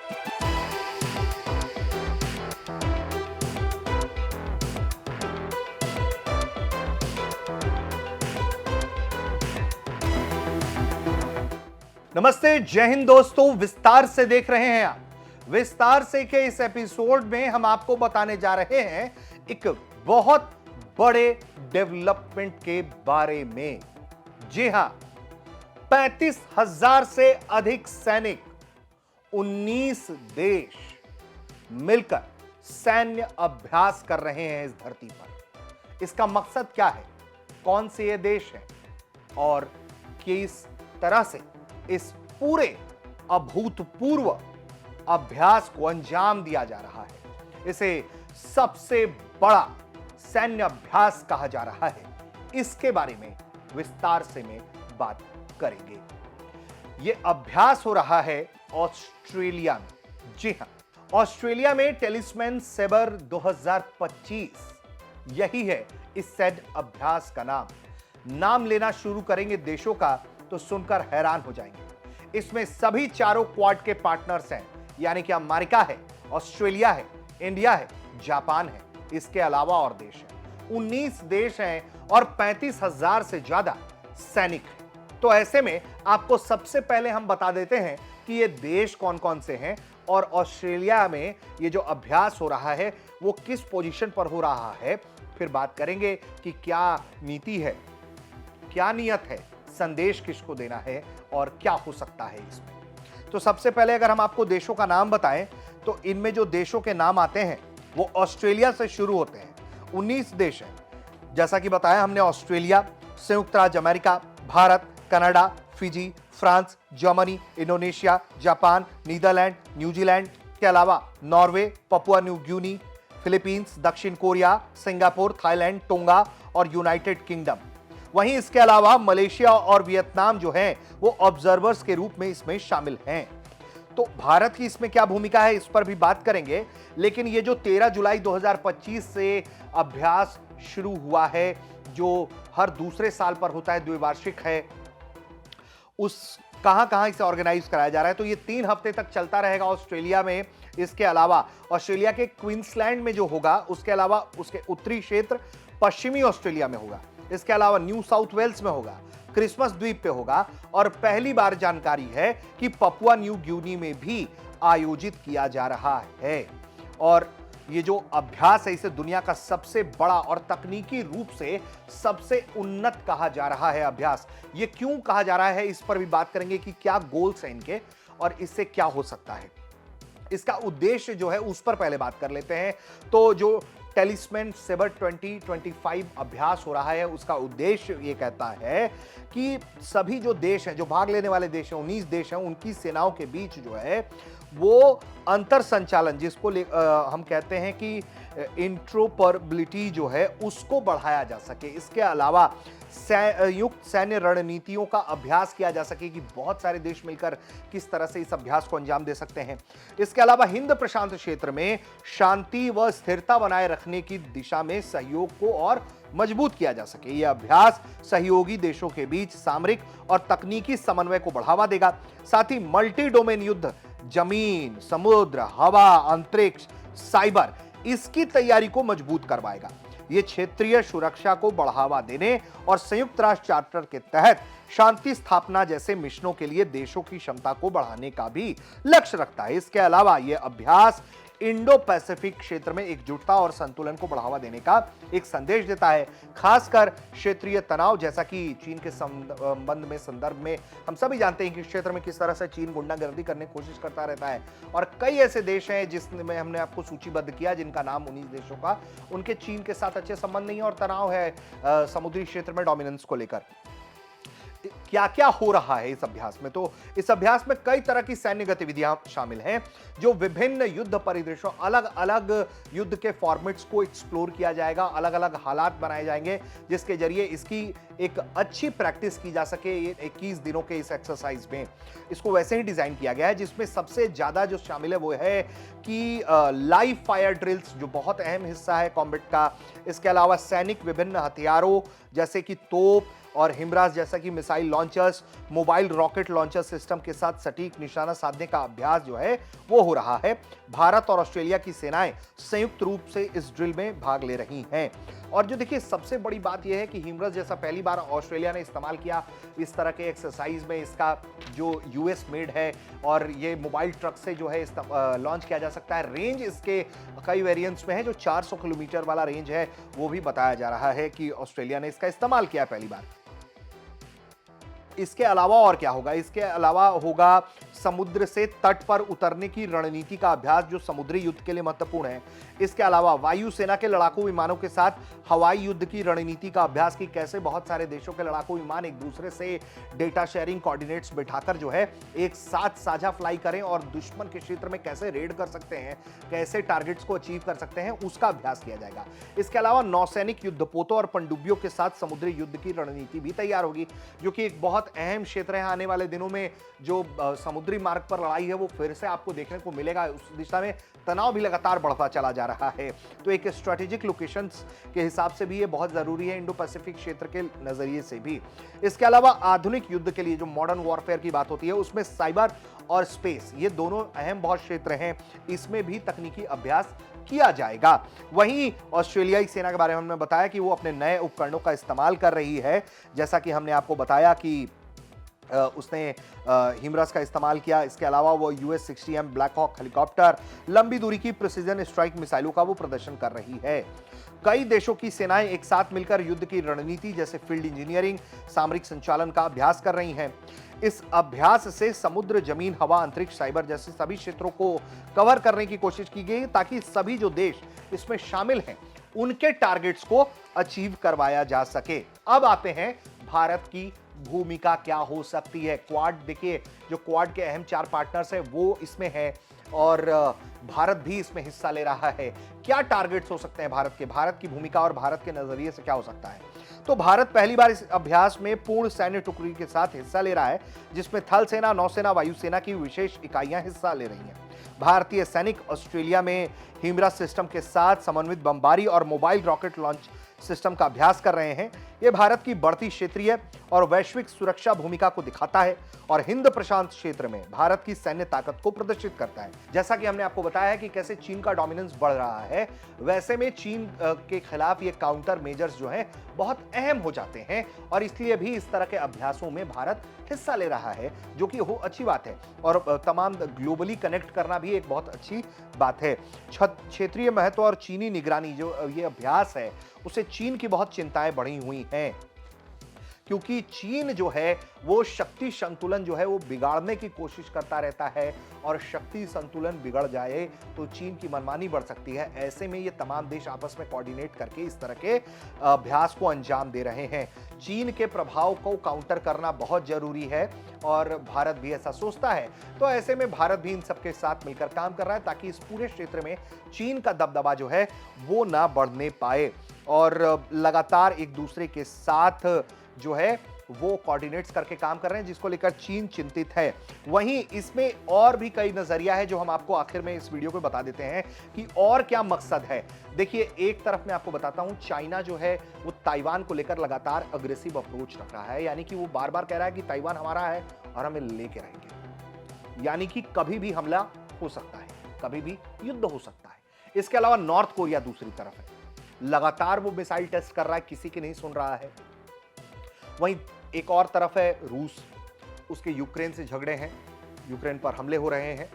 नमस्ते, जय हिंद दोस्तों। विस्तार से देख रहे हैं आप। विस्तार से के इस एपिसोड में हम आपको बताने जा रहे हैं एक बहुत बड़े डेवलपमेंट के बारे में। जी हां, 35,000 से अधिक सैनिक, 19 देश मिलकर सैन्य अभ्यास कर रहे हैं इस धरती पर। इसका मकसद क्या है, कौन से ये देश हैं और किस तरह से इस पूरे अभूतपूर्व अभ्यास को अंजाम दिया जा रहा है। इसे सबसे बड़ा सैन्य अभ्यास कहा जा रहा है। इसके बारे में विस्तार से में बात करेंगे। यह अभ्यास हो रहा है ऑस्ट्रेलिया में। जी हां, ऑस्ट्रेलिया में टेलिस्मैन सेबर 2025 यही है इस सैन्य अभ्यास का नाम लेना शुरू करेंगे देशों का तो सुनकर हैरान हो जाएंगे। इसमें सभी चारों क्वाड के पार्टनर्स हैं, यानी कि अमेरिका है, ऑस्ट्रेलिया है, इंडिया है, जापान है। इसके अलावा और देश हैं, 19 देश हैं और 35,000 से ज्यादा सैनिक हैं। तो ऐसे में आपको सबसे पहले हम बता देते हैं कि ये देश कौन कौन से हैं और ऑस्ट्रेलिया में ये जो अभ्यास हो रहा है वो किस पोजीशन पर हो रहा है। फिर बात करेंगे कि क्या नीति है, क्या नियत है, संदेश किसको देना है और क्या हो सकता है इसमें। तो सबसे पहले अगर हम आपको देशों का नाम बताएं तो इनमें जो देशों के नाम आते हैं वो ऑस्ट्रेलिया से शुरू होते हैं। 19 देश हैं, जैसा कि बताया हमने। ऑस्ट्रेलिया, संयुक्त राज्य America, Bharat, Canada, Fiji, France, Germany, Indonesia, Japan, Netherlands, New Zealand के अलावा Norway, Papua New Guinea, Philippines, दक्षिण कोरिया, सिंगापुर, थाईलैंड, टोंगा और यूनाइटेड किंगडम। वहीं इसके अलावा मलेशिया और वियतनाम जो हैं वो ऑब्जर्वर्स के रूप में इसमें शामिल हैं। तो भारत की इसमें क्या भूमिका है इस पर भी बात करेंगे। लेकिन ये जो 13 जुलाई 2025 से अभ्यास शुरू हुआ है, जो हर दूसरे साल पर होता है, द्विवार्षिक है, उस कहां इसे ऑर्गेनाइज कराया जा रहा है। तो ये 3 हफ्ते तक चलता रहेगा ऑस्ट्रेलिया में। इसके अलावा ऑस्ट्रेलिया के क्वींसलैंड में जो होगा, उसके अलावा उसके उत्तरी क्षेत्र पश्चिमी ऑस्ट्रेलिया में होगा। इसके अलावा न्यू साउथ वेल्स में होगा, क्रिसमस द्वीप पे होगा और पहली बार जानकारी है कि पपुआ न्यू गिनी में भी आयोजित किया जा रहा है। और ये जो अभ्यास है इसे दुनिया का सबसे बड़ा और तकनीकी रूप से सबसे उन्नत कहा जा रहा है अभ्यास। ये क्यों कहा जा रहा है इस पर भी बात करेंगे कि क्या गोल्स हैं इनके और इससे क्या हो सकता है। इसका उद्देश्य जो है उस पर पहले बात कर लेते हैं। तो जो टेलिस्मैन सेबर 2025 अभ्यास हो रहा है उसका उद्देश्य ये कहता है कि सभी जो देश हैं, जो भाग लेने वाले देश हैं, 19 देश हैं, उनकी सेनाओं के बीच जो है वो अंतर संचालन, जिसको हम कहते हैं कि इंट्रोपरेबिलिटी जो है उसको बढ़ाया जा सके। इसके अलावा संयुक्त सैन्य रणनीतियों का अभ्यास किया जा सके कि बहुत सारे देश मिलकर किस तरह से इस अभ्यास को अंजाम दे सकते हैं। इसके अलावा हिंद प्रशांत क्षेत्र में शांति व स्थिरता बनाए रखने की दिशा में सहयोग को और मजबूत किया जा सके। यह अभ्यास सहयोगी देशों के बीच सामरिक और तकनीकी समन्वय को बढ़ावा देगा। साथ ही मल्टी डोमेन युद्ध, जमीन, समुद्र, हवा, अंतरिक्ष, साइबर, इसकी तैयारी को मजबूत करवाएगा। यह क्षेत्रीय सुरक्षा को बढ़ावा देने और संयुक्त राष्ट्र चार्टर के तहत शांति स्थापना जैसे मिशनों के लिए देशों की क्षमता को बढ़ाने का भी लक्ष्य रखता है। इसके अलावा यह अभ्यास इंडो पैसिफिक क्षेत्र में एकजुटता और संतुलन को बढ़ावा देने का एक संदेश देता है, खासकर क्षेत्रीय तनाव, जैसा कि चीन के संबंध में संदर्भ में हम सभी जानते हैं कि क्षेत्र में किस तरह से चीन गुंडागर्दी करने की कोशिश करता रहता है। और कई ऐसे देश हैं जिसमें हमने आपको सूचीबद्ध किया जिनका नाम 19 देशों का, उनके चीन के साथ अच्छे संबंध नहीं है और तनाव है समुद्री क्षेत्र में डोमिनेंस को लेकर। क्या क्या हो रहा है इस अभ्यास में? तो इस अभ्यास में कई तरह की सैन्य गतिविधियां शामिल हैं, जो विभिन्न युद्ध परिदृश्यों, अलग अलग युद्ध के फॉर्मेट्स को एक्सप्लोर किया जाएगा, अलग अलग हालात बनाए जाएंगे जिसके जरिए इसकी एक अच्छी प्रैक्टिस की जा सके। ये 21 दिनों के इस एक्सरसाइज में इसको वैसे ही डिजाइन किया गया है जिसमें सबसे ज्यादा जो शामिल है वो है कि लाइव फायर ड्रिल्स, जो बहुत अहम हिस्सा है कॉम्बैट का। इसके अलावा सैनिक विभिन्न हथियारों जैसे कि तोप और हिमराज जैसा कि missile launchers, mobile rocket launcher system के साथ सटीक निशाना साधने का अभ्यास जो है वो हो रहा है। भारत और ऑस्ट्रेलिया की सेनाएं संयुक्त रूप से इस ड्रिल में भाग ले रही हैं। और जो देखिए सबसे बड़ी बात यह है कि हिमराज जैसा पहली बार ऑस्ट्रेलिया ने इस्तेमाल किया इस तरह के एक्सरसाइज में, इसका जो यूएस मेड है और ये मोबाइल ट्रक से जो है लॉन्च किया जा सकता है। रेंज इसके कई वेरिएंट्स में है, जो 400 किलोमीटर वाला रेंज है वो भी बताया जा रहा है कि ऑस्ट्रेलिया ने इसका इस्तेमाल किया पहली बार। इसके अलावा और क्या होगा? इसके अलावा होगा समुद्र से तट पर उतरने की रणनीति का अभ्यास, जो समुद्री युद्ध के लिए महत्वपूर्ण है। इसके अलावा वायुसेना के लड़ाकू विमानों के साथ हवाई युद्ध की रणनीति का अभ्यास, कि कैसे बहुत सारे देशों के लड़ाकू विमान एक दूसरे से डेटा शेयरिंग कोऑर्डिनेट्स बिठाकर जो है एक साथ साझा फ्लाई करें और दुश्मन के क्षेत्र में कैसे रेड कर सकते हैं, कैसे टारगेट्स को अचीव कर सकते हैं, उसका अभ्यास किया जाएगा। इसके अलावा नौसैनिक युद्धपोतों और पनडुब्बियों के साथ समुद्री युद्ध की रणनीति भी तैयार होगी, जो कि एक बहुत अहम क्षेत्र है। आने वाले दिनों में जो समुद्री मार्ग पर लड़ाई है वो फिर से आपको देखने को मिलेगा। उस दिशा में तनाव भी लगातार बढ़ता चला जा रहा है। तो एक स्ट्रेटेजिक लोकेशंस के हिसाब से भी ये बहुत जरूरी है, इंडो पैसिफिक क्षेत्र के नजरिए से भी। इसके अलावा आधुनिक युद्ध के लिए जो मॉडर्न वॉरफेयर की बात होती है उसमें साइबर और स्पेस, ये दोनों अहम बहुत क्षेत्र हैं, इसमें भी तकनीकी अभ्यास किया जाएगा। वहीं ऑस्ट्रेलियाई सेना के बारे में हमने बताया कि वो अपने नए उपकरणों का इस्तेमाल कर रही है। जैसा कि हमने आपको बताया कि उसने हिमराज का इस्तेमाल किया। इसके अलावा वो US-60M ब्लैक हॉक हेलीकॉप्टर, लंबी दूरी की प्रिसीजन स्ट्राइक मिसाइलों का वो प्रदर्शन कर रही है। कई देशों की सेनाएं एक साथ मिलकर युद्ध की रणनीति जैसे फील्ड इंजीनियरिंग, सामरिक संचालन का अभ्यास कर रही हैं। इस अभ्यास से समुद्र, जमीन, हवा, अंतरिक्ष, साइबर जैसे सभी क्षेत्रों को कवर करने की कोशिश की गई, ताकि सभी जो देश इसमें शामिल हैं उनके टारगेट्स को अचीव करवाया जा सके। अब आते हैं भारत की भूमिका क्या हो सकती है। क्वाड, देखिए जो क्वाड के अहम 4 पार्टनर्स हैं वो इसमें है और भारत भी इसमें हिस्सा ले रहा है। क्या टारगेट्स हो सकते हैं भारत की भूमिका और भारत के नजरिए से क्या हो सकता है? तो भारत पहली बार इस अभ्यास में पूर्ण सैन्य टुकड़ी के साथ हिस्सा ले रहा है, जिसमें थल सेना, नौसेना, वायुसेना की विशेष इकाइयां हिस्सा ले रही हैं। भारतीय सैनिक ऑस्ट्रेलिया में हिमराज सिस्टम के साथ समन्वित बमबारी और मोबाइल रॉकेट लॉन्च सिस्टम का अभ्यास कर रहे हैं। यह भारत की बढ़ती क्षेत्रीय और वैश्विक सुरक्षा भूमिका को दिखाता है और हिंद प्रशांत क्षेत्र में भारत की सैन्य ताकत को प्रदर्शित करता है। जैसा कि हमने आपको बताया है कि कैसे चीन का डोमिनेंस बढ़ रहा है, वैसे में चीन के खिलाफ ये काउंटर मेजर्स जो हैं बहुत अहम हो जाते हैं और इसलिए भी इस तरह के अभ्यासों में भारत हिस्सा ले रहा है, जो कि अच्छी बात है और तमाम ग्लोबली कनेक्ट करना भी एक बहुत अच्छी बात है। क्षेत्रीय महत्व और चीनी निगरानी, जो ये अभ्यास है उसे चीन की बहुत चिंताएं बढ़ी हुई हैं, क्योंकि चीन जो है वो शक्ति संतुलन जो है वो बिगाड़ने की कोशिश करता रहता है और शक्ति संतुलन बिगड़ जाए तो चीन की मनमानी बढ़ सकती है। ऐसे में ये तमाम देश आपस में कोऑर्डिनेट करके इस तरह के अभ्यास को अंजाम दे रहे हैं। चीन के प्रभाव को काउंटर करना बहुत जरूरी है और भारत भी ऐसा सोचता है। तो ऐसे में भारत भी इन सबके साथ मिलकर काम कर रहा है ताकि इस पूरे क्षेत्र में चीन का दबदबा जो है वो ना बढ़ने पाए और लगातार एक दूसरे के साथ जो है वो कोऑर्डिनेट्स करके काम कर रहे हैं, जिसको लेकर चीन चिंतित है। वहीं इसमें और भी कई नजरिया है जो हम आपको आखिर में इस वीडियो को बता देते हैं कि और क्या मकसद है। देखिए, एक तरफ मैं आपको बताता हूं, चाइना जो है वो ताइवान को लेकर लगातार अग्रेसिव अप्रोच रख रहा है, यानी कि वो बार बार कह रहा है कि ताइवान हमारा है और हमें लेके रहेंगे, यानी कि कभी भी हमला हो सकता है, कभी भी युद्ध हो सकता है। इसके अलावा नॉर्थ कोरिया दूसरी तरफ है, लगातार वो मिसाइल टेस्ट कर रहा है, किसी की नहीं सुन रहा है। वहीं एक और तरफ है रूस, उसके यूक्रेन से झगड़े हैं, यूक्रेन पर हमले हो रहे हैं,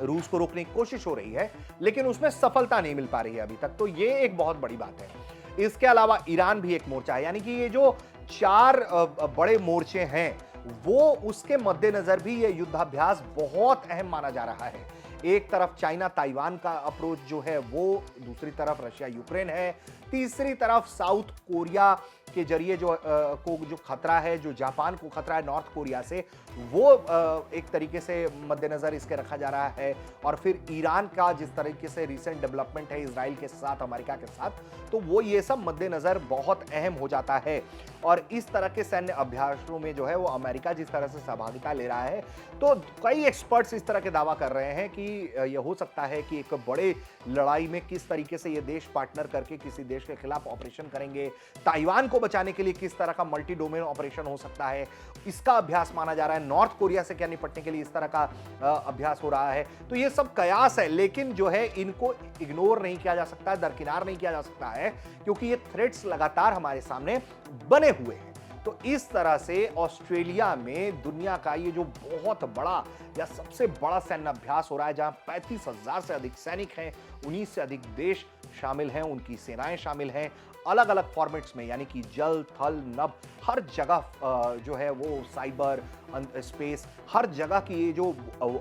रूस को रोकने की कोशिश हो रही है लेकिन उसमें सफलता नहीं मिल पा रही है अभी तक, तो ये एक बहुत बड़ी बात है। इसके अलावा ईरान भी एक मोर्चा है, यानी कि ये जो 4 बड़े मोर्चे हैं वो उसके मद्देनजर भी ये युद्धाभ्यास बहुत अहम माना जा रहा है। एक तरफ चाइना ताइवान का अप्रोच जो है वो, दूसरी तरफ रशिया यूक्रेन है, तीसरी तरफ साउथ कोरिया के जरिए जो खतरा है, जो जापान को खतरा है नॉर्थ कोरिया से, वो एक तरीके से मद्देनजर इसके रखा जा रहा है। और फिर ईरान का जिस तरीके से रिसेंट डेवलपमेंट है इजराइल के साथ, अमेरिका के साथ, तो वो ये सब मद्देनजर बहुत अहम हो जाता है। और इस तरह के सैन्य अभ्यासों में जो है वो अमेरिका जिस तरह से सहभागिता ले रहा है, तो कई एक्सपर्ट्स इस तरह के दावा कर रहे हैं कि यह हो सकता है कि एक बड़े लड़ाई में किस तरीके से ये देश पार्टनर करके किसी देश के खिलाफ ऑपरेशन करेंगे, ताइवान को को बचाने के लिए किस तरह का मल्टी डोमेन ऑपरेशन हो सकता है, इसका अभ्यास माना जा रहा है। नॉर्थ कोरिया से क्या निपटने के लिए इस तरह का अभ्यास हो रहा है। तो ये सब कयास है, लेकिन जो है इनको इग्नोर नहीं किया जा सकता है, दरकिनार नहीं किया जा सकता है, क्योंकि ये थ्रेट्स लगातार हमारे सामने बने हुए हैं। तो इस तरह से ऑस्ट्रेलिया में दुनिया का ये जो बहुत बड़ा या सबसे बड़ा सैन्य अभ्यास हो रहा है, जहां 35,000 से अधिक सैनिक हैं, 19 से अधिक देश शामिल हैं, उनकी सेनाएं शामिल हैं, अलग अलग फॉर्मेट्स में, यानी कि जल, थल, नभ, हर जगह जो है वो साइबर, स्पेस, हर जगह की ये जो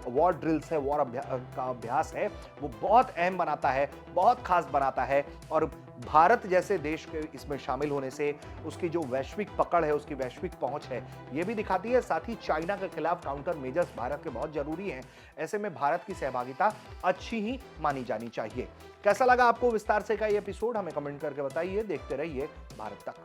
वॉर ड्रिल्स है, वॉर का अभ्यास है, वो बहुत अहम बनाता है, बहुत खास बनाता है। और भारत जैसे देश के इसमें शामिल होने से उसकी जो वैश्विक पकड़ है, उसकी वैश्विक पहुंच है, ये भी दिखाती है। साथ ही चाइना के खिलाफ काउंटर मेजर्स भारत के बहुत जरूरी हैं। ऐसे में भारत की सहभागिता अच्छी ही मानी जानी चाहिए। कैसा लगा आपको विस्तार से का ये एपिसोड, हमें कमेंट करके बताइए। देखते रहिए भारत तक।